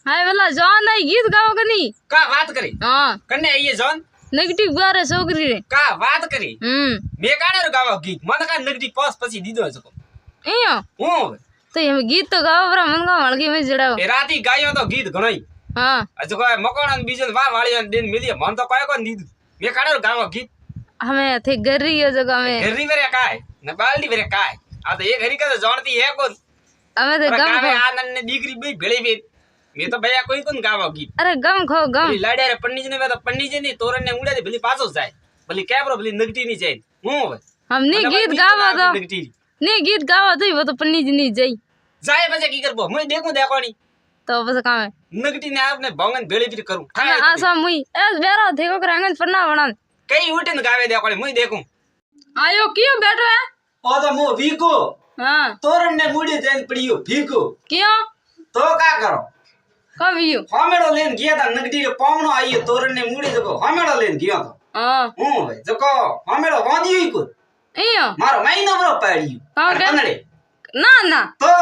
हाय वाला जॉन नहीं गीत गाओ कनी का बात करी हां कने ये जॉन नेगेटिव गारे छोकरी रे का बात करी मे काने गावा गीत मन का नेगेटिव पास પછી દીધો છે એયો હું તો એમ ગીત તો ગાવા પર મન કા વળગી મે જડાવ એ રાતી ગાયો તો ગીત ઘણોઈ हां અજો કોઈ મકોણા બીજો વા વાળીઓ દેન મિલી મન તો કોઈ કોઈ દીધું મે કાને ગાવા ગીત हमें थे गरी हो जगह में ઘરી વેરે કાય ને બાલડી વેરે કાય આ તો એક હરી કા જાણતી હે કોણ हमें तो गम ગાવે આનંદ ને દીકરી બે ભેળી બે મે તો ભયા કોઈ કોણ ગાવા ગીત अरे गम खो गम લાડ્યા રે પન્નીજ ને તો પન્નીજ ની તોરણ ને ઉડાડી ભલી પાછો જાય ભલી કેબરો ભલી નગટી ની જાય હું હવે हम नहीं गीत गावा तो नहीं गीत गावा तो वो तो पन्नी जी नहीं जाई જાય પછી કી કરબો હું દેખું દેખોણી तो बस काम है નગટી ને આપને ભંગન ભેળી ભી કરું आसा मुई ए बेरा देखो करंगन पन्ना बना કઈ ઉઠે ને ગાવે દેખોણી હું દેખું आयो क्यों बैठो है ઓ તો મો વીકો हां તોરણ ને મુડી જઈને પડ્યો ભીકો क्यों તો કા કરો कब यू હોમેડો લઈને ગયા તા નગટી રે પામણો આયો તોરણ ને મુડી જકો હોમેડો લઈને ગયો તો हां હું હવે જકો હોમેડો વાંધ્યો કો एयो મારો મહિનો બરો પાડ્યો કા કે કનડે ना ना તો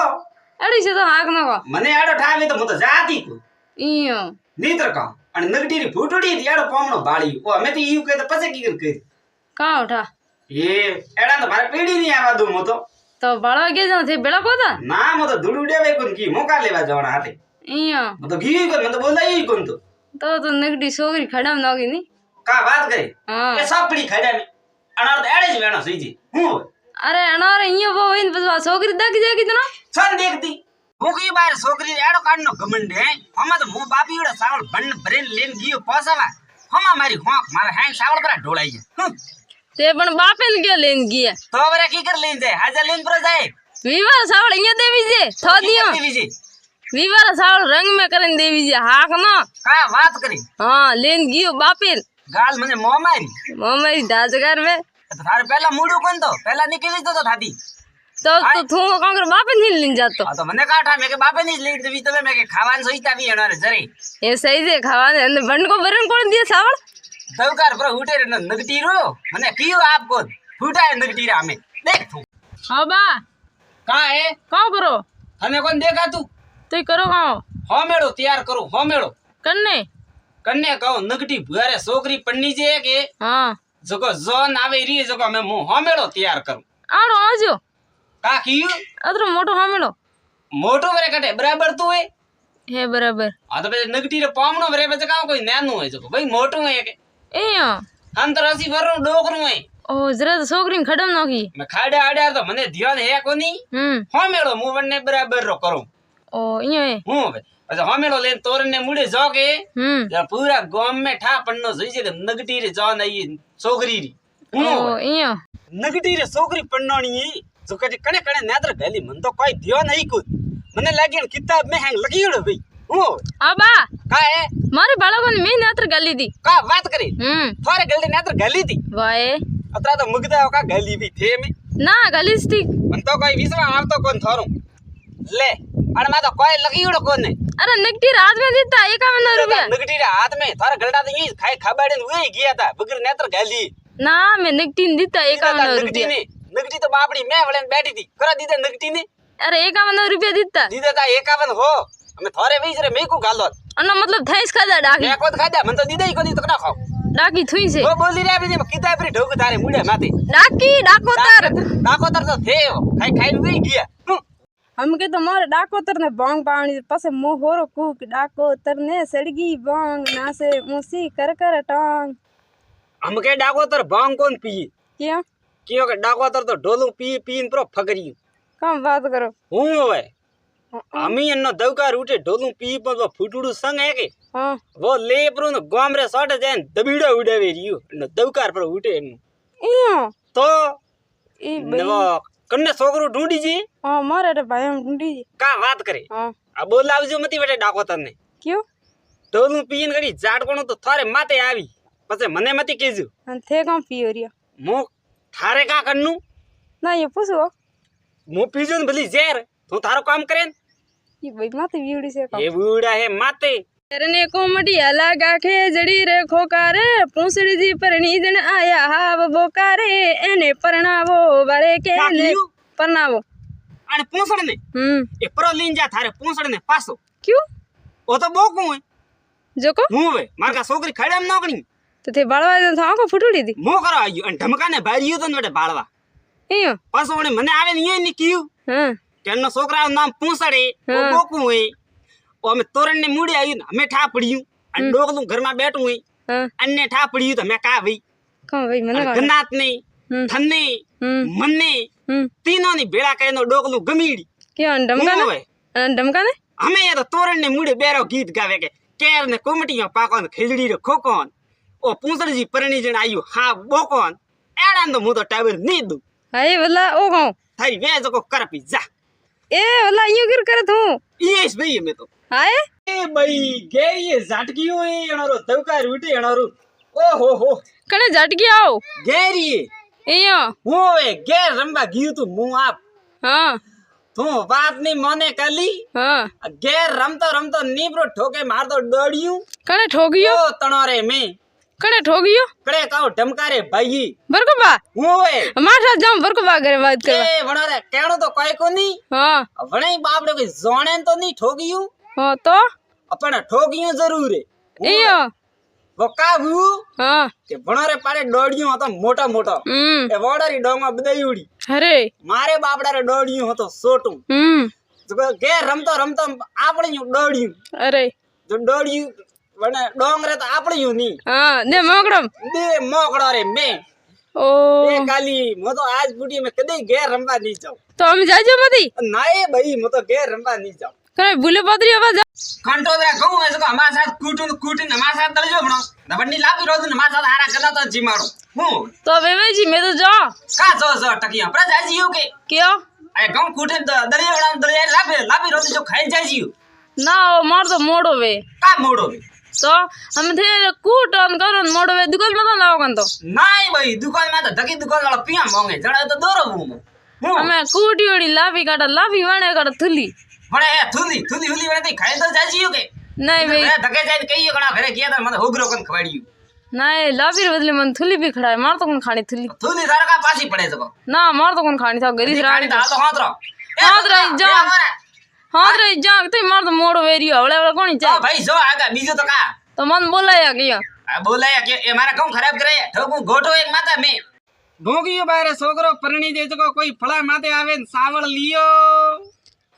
अड़ी से तो हाक नको મને આડો ઠાવી તો હું તો જાતી કો एयो નીતર કા અને નગટી રી ફૂટડી તી આડો પામણો બાળી ઓ અમે તો ઈયું કે તો પછી કી કરી का उठा એ એડા તો મારે પીડી ની આવા દઉં મો तो बड़ा के जो थे बेड़ा को था ના મો તો ધૂળ ઉડે કોન કી મોકા લેવા જવાના હાથે एयो મો તો ગી કોન મો તો બોલાઈ કોન तो नगडी सोगरी खड़ा में नोगी नहीं કા વાત કરે हां એ સાપડી ખાડા મે અનાર તો એડે જ વેણો સઈજી હું अरे अनार इयो वो इन बस सोगरी दक जाएगी तो ना સન દેખતી ભૂખી બાર છોકરી એડો કાઢનો ગમંડ હે હમા તો મો બાપી ઉડે સાવળ બન ભરેન લેન ગયો પોસાવા હમા મારી હોક મારા હાઈ સાવળ પર ઢોળાઈ જાય ते पण बापेन के लेन गया તો વરે કી કર લેન જાય હાજા લેન પર જાય वीवार सावळ इयो देवी जे थो दियो વિજી वीवार सावळ रंग में करन देवी जे हाक ना કા વાત કરી हां लेन गयो बापेन ગાલ મને મો મારી मम्मी दाजगर में તો તારે પહેલા મૂડું કોણ તો પહેલા નીકળી તો થાતી तो तू कांकर बापेन ही लेन जातो આ તો મને કાઠા મે કે બાપે ની જ લઈ દેવી તમે મે કે ખાવાન સોઈતા બી એનારે જરે ये सही से खावाने अंदर बंड को बरन कोण दिए सावळ દવકાર પર ઉઠે રે નગટી રો મને કીયો આપકો ફૂટાય નગટી રે અમે દેખ તું हां बा કા હે का करो તને કોણ દેખાતું तो करो गाओ હોમેડો તૈયાર કરો હોમેડો कन्ने કન્ને કહો નગટી ભુયારે છોકરી પન્ની જે કે हां જકો જોન આવે રી જકો મે મો હોમેડો તૈયાર કરું आड़ो आजो કા કીયું अदरो मोटो हामेलो મોટો વરે કટે બરાબર તું હે हे बराबर આ તો પછી નગટી રે પામણો વરે પછી કામ કોઈ નાનું હોય જકો ભાઈ મોટું હે કે एयो અંતરસી વરું ડોકરું હે ओ जरा तो सोगरी खडम नोगी મે ખાડે આડ્યા તો મને ધ્યાન હે કોની હોમેડો મુ વને બરાબર રો કરું ओ इयो है હું હવે પછી હોમેડો લેન તોરણ ને મુડે જો કે પૂરા ગામ મે ઠા પન્નો જોઈ છે કે નગટી રે જોન આઈ છોકરી રી હું ओ इयो નગટી રે છોકરી પન્નોણી જો કટે કણે કણે નેત્ર ગલી મન તો કોઈ ધ્યાન નહીં કુ મને લાગે કિતાબ મે હેંગ લગીડો ભાઈ હું आबा કા હે मारे बाळको ने मैं नेत्र गली दी કા વાત કરી થોરે ગલતી નેત્ર ગલી દી वाए અતરા તો મુગદા કા ગલી બી થે મે ना गली स्टिक મન તો કોઈ વિશ્વા આવતો કોણ થોરું લે અને માં તો કોઈ લગીડો કોણ ને अरे नगटी रात में देता 51 रुपया नगटी रे हाथ में थारे गलटा तो ये खाई खबाड़े हुए गया था बगर नेत्र गली ना मैं नगटी ने देता 51 रुपया नगटी तो बापड़ी मैं वळे बैठी थी करा दीदे नगटी ने अरे 51 रुपया देता दीदे ता 51 हो हमें थारे वीज रे मेको गालो अन मतलब थैस खादा डाकी मैं कोद खादा मन तो दीदे ही कोदी तो ना खाओ डाकी थुई से वो बोली रे अभी किताब रे ढोक तारे मुड़े माथे डाकी डाकोतर तो थे खाई खाई हुए गया हम के तो मारे डाकोतर ने बांग पानी पासे मोहोरो कूक डाकोतर ने सड़गी बांग ना से मुसी कर टांग हम के डाकोतर बांग कौन पी क्या क्यों के डाकोतर तो ढोलू पी पीन प्रो फकरी कम बात करो हूं होवे अमी एनो दवकार उठे ढोलू पी पर फुटुडू संग है के हां वो ले प्रो न गोम रे सट जान दबीड़ा उड़ावे रियो न दवकार पर उठे इयो तो ई नवा कन्ने सोकरो ढूंढी जी हां मारे रे भाई हम ढूंढी जी का बात करे हां आ बोलावजो मती बेटे डाकोतर ने क्यों ढोलू पीन गड़ी जाट कोणो तो थारे माथे आवी पछे मने मती केजू अन थे कम पियो रिया मो थारे का करनु ना ये पूछो मो पीजो न भली जेर तू थारो काम करेन ये भाई माथे वीडी से ये बूढ़ा है माते करने को मटिया लगा के जड़ी रे खोकारे पूंछड़ी जी परनी जन आया हाव बोकारे एने परणावो बारे के ने परणावो અને પૂંછડ ને એ પરો લઈને જા થારે પૂંછડ ને પાછો क्यों ઓ તો બોકું હોય જો કો હું હવે મારા છોકરી ખડે એમ નોકણી તો તે બાળવા દે તો આંખો ફૂટડી દી મો કરો આવ્યો અને ઢમકાને ભાર્યું તો ને વડે બાળવા ઈયો પાછો વડે મને આવે ને ની કીયું હા તેનો છોકરાનું નામ પૂંસડે ઓ હા. બોકું હોય ઓ અમે તોરણની મૂડી આવ્યું ને અમે ઠા પડ્યું અને ડોકલું ઘરમાં બેઠું હોય હા અન્ને ઠા પડ્યું તો મેં કા ભાઈ કો ભાઈ મને કો ગનાત ને હમ થન્ને મને તીનોની ભેળા કરીને ડોકલું ગમીડી કે હું ડમકા હવે ને ડમકા ને અમે યાર તોરણની મૂડી બેરો ગીત ગાવે કે કેર ને કોમટીયો પાકોન ખીજડી રે ખોકોન ઓ પૂંસડજી પરણી જણ આવ્યું હા બોકોન એડાન તો હું તો ટાવર ની દઉં હાય વલા ઓ કો થારી વેજ કો કરપી જા એ વલા ઈયો કર કરે તું ઈસ ભાઈ અમે તો હાય એ ભાઈ ગેરી ઝાટકી હોય એનારો દવકાર ઉઠે એનારો ઓહો હો કણે ઝટકી આવ ગેરી ઈયો હું એ ગેર રંબા ગયું તું હું આપ હા તું વાત ની મને કલી હા ગેર રમતો રમતો નીબરો ઠોકે મારતો દોડ્યું કણે ઠોગિયો ઓ તણોરે મે કણે ઠોગિયો કડે કાવ ઢમકારે ભાઈ બરકબા હું એ માઠા જામ બરકબા કરે વાત કરવા એ વણોરે કેણો તો કોઈ કોની હા વણે બાપડે કોઈ જોણે તો નહીં ઠોગિયું હા તો પણ ઠોગિયું જરૂર હે ઈયો વકાવું હા કે વણોરે પાડે દોડ્યું હતો મોટો મોટો એ વોડરી ડોંગમાં બદાયુડી અરે મારે બાપડારે દોડ્યું હતો સોટું ઘેર રમતો રમતો આપણે દોડ્યું અરે જો દોડ્યું વણે ડોંગરે તો આપણે નહીં હા ને મોકડમ બે મોકડો રે મે ઓ એ કાલી મો તો આજ બુટી મે કદી ઘેર રમવા નહીં જાઉં તો અમે જાજો મતી ના એ ભાઈ મો તો ઘેર રમવા નહીં જાઉં કરે ભૂલે પાદરી આવા જા કંટોદરા કહું એ તો અમારા સાથ કૂટીને અમારા સાથ દળજો ભણો દબડની લાપી રોજ ને મારા સાથ હારા કલા તો જીમાડો હું તો વેવેજી મે તો જા કા જો ટકિયા પર જાજીયો કે ક્યો આ ગમ કૂટીને દળિયા દળિયા લાપી રોજ જો ખાઈ જાજીયો ના માર તો મોડો વે કા મોડો તો અમે થે કૂટન કરો મોડો વે દુકાન માં લાવો કન તો નાઈ ભાઈ દુકાન માં તો ધકી દુકાન વાળો પિયા મોંગે જડા તો દોરો હું અમે કૂટીઓડી લાવી કાઢા લાવી વાણે કાઢા થુલી પણ એ થુલી હુલી વાળી ખાઈ તો જાજીયો કે નહીં ભાઈ એ ધકે જાય કહીયો ઘણા ઘરે ગયા તા મને હોગરો કન ખવાડ્યું ના લાવી બદલે મને થુલી ભી ખડાય માર તો કોણ ખાણી થુલી થુલી તારકા પાછી પડે તો ના માર તો કોણ ખાણી થા ગરીબ રાણી તો હાલો હાતરો હાતરો જા હાતરો જા તે માર તો મોડો વેર્યો હવળે કોણી તો જાય ભાઈ જો આગા બીજું તો કા તો મન બોલાયા કયો આ બોલાયા કે એ મારા કામ ખરાબ કરે ઠોકું ગોઠો એક માતા મે ભોગીયો બારે છોકરો પરણી દે તો કોઈ ફળા માથે આવે ને સાવળ લીયો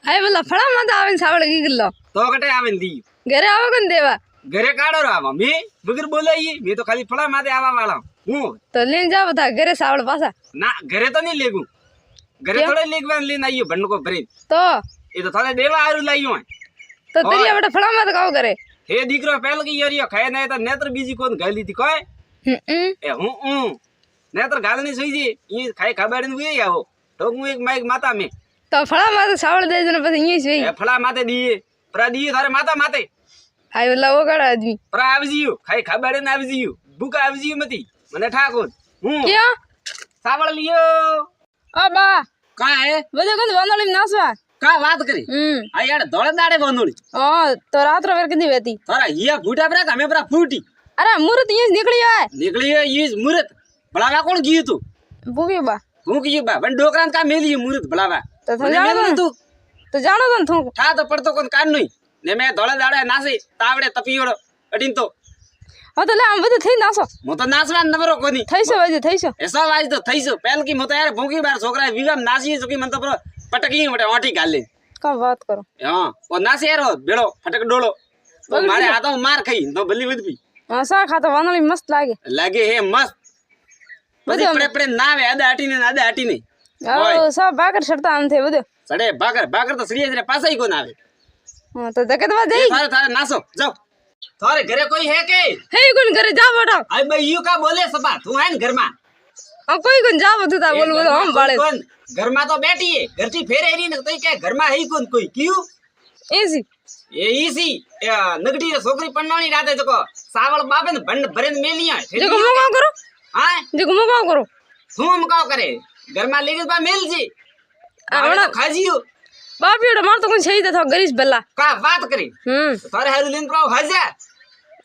હાય બોલા ફળા માં આવે ને સાવળ ગીગલો તો કટે આવે ને દી ઘરે આવો કન દેવા ઘરે કાઢો આવા મે બગર બોલાઈએ મે તો ખાલી ફળા માથે આવા વાળા હું તો લઈને જાવ બધા ઘરે સાવળ પાછા ના ઘરે તો નહીં લેગું ઘરે થોડે લેગવા લઈને આવ્યો ભંડકો ભરી તો એ તો થોડે દેવા આરું લાવ્યો તો તરિયા બેટા ફળા માં તો કાવ કરે હે દીકરો પહેલ કે યરિયો ખાય ના તો નેત્ર બીજી કોણ ગાલી હતી કોઈ એ હું નેત્ર ગાલની સુઈ જી ઈ ખાઈ ખાબાડીને ઉઈ આવો તો હું એક માઈક માતા મે તો ફળા માં તો સાવળ દેજો ને પછી અહીંયા જોઈ એ ફળા માથે દીએ પરા દીએ તારે માતા માથે હાય બોલા ઓગાડા આદમી પરા આવજીયો ખાઈ ખાબાડીને આવજીયો ભૂકા આવજીયો મતી મને ઠાકોર હું ક્યાં સાવળ લિયો આ બા કા હે બધે કંદ વાંદળી નાસવા કા વાત કરી આ યાર ધોળે દાડે બંધોળી તો રાત્રે વેર કદી વેતી તારા હિયા ફૂટા પરા તમે પરા ફૂટી અરે મુરત અહીંયા નીકળી આય નીકળી ઈ મુરત ભલાવા કોણ ગયું તું ભૂવી બા હું કીયું બા પણ ડોકરાન કા મેલી મુરત ભલાવા તો જાણો તું તો જાણો તને તું ઠા તો પડતો કોણ કાન નહીં ને મે ધોળે દાડે નાસી તાવડે તપીઓડો અડીન તો હા તો લે આમ બધું થઈ નાસો હું તો નાસવા નવરો કોની થઈશો વાજે થઈશો એસો વાજ તો થઈશો પહેલ કી મો તો યાર ભૂકી બાર છોકરા વિવામ નાસી ચુકી મન તો પટકી વટે ઓટી ગાલે કા વાત કરો હા ઓ નાસી યાર બેડો ફટક ડોળો તો મારે આ તો માર ખાઈ તો ભલી વધવી હા સા ખાતો વાંદળી મસ્ત લાગે હે મસ્ત બધી પડે નાવે આદા હાટીને ઓ સા ભાગર શરતા આમ થે બધું સડે ભાગર તો સડીએ જરે પાસાઈ કોણ આવે હા તો ધકે દવા જઈ તારે નાસો જાવ તારે ઘરે કોઈ હે કે હે કોણ ઘરે જા બેટા આ ભાઈ યુ કા બોલે સપા તું આય ને ઘરમાં આ કોઈ કોણ જાવ તું તા બોલ બોલ હમ બાળે કોણ ઘરમાં તો બેઠી હે ઘરથી ફેરે ની ને તઈ કે ઘરમાં હઈ કોણ કોઈ કયું એસી એ ઈસી નગડી છોકરી પન્નાણી રાતે જકો સાવળ બાપે ને ભંડ ભરેને મેલિયા જેકો મોકા કરો હા જેકો મોકા કરો શું મકાવ કરે ઘરમાં લેગી બા મેલજી આવડા ખાજીયો બાપીડો માર તો કોણ છે તો ગરીશ ભલા કા વાત કરી તારે હારું લીન પ્રાવ હજા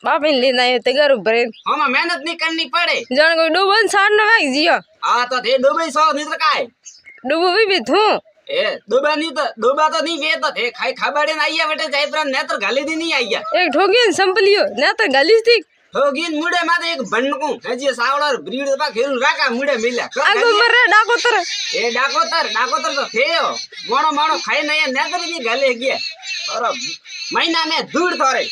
બાપીને લીન આયો તે ગરુ ભરે આમાં મહેનત ની કરવી પડે જાણ કોઈ ડૂબન સાડ ન વાગ જીયો આ તો તે ડૂબઈ સો નીત્ર કાય ડૂબો બી તું એ દોબા તો નહીં વેતો એ ખાઈ ખાબાડે ને આયા બેટે જાયપરા નેત્ર ગાલી દી નહીં આયા એક ઠોકી ને સંપલિયો ના તો ગાલીસ થી હોગીન મુડે માથે એક ભણકું હજી સાવળર બ્રીડ પા ખેરું રાખા મુડે મિલ્યા આગો મરે ડાકોતર એ ડાકોતર તો થયો મોણો ખાઈ ને નેત્ર ની ગાલે ગયા અરે મહિના ને ધૂળ થોરે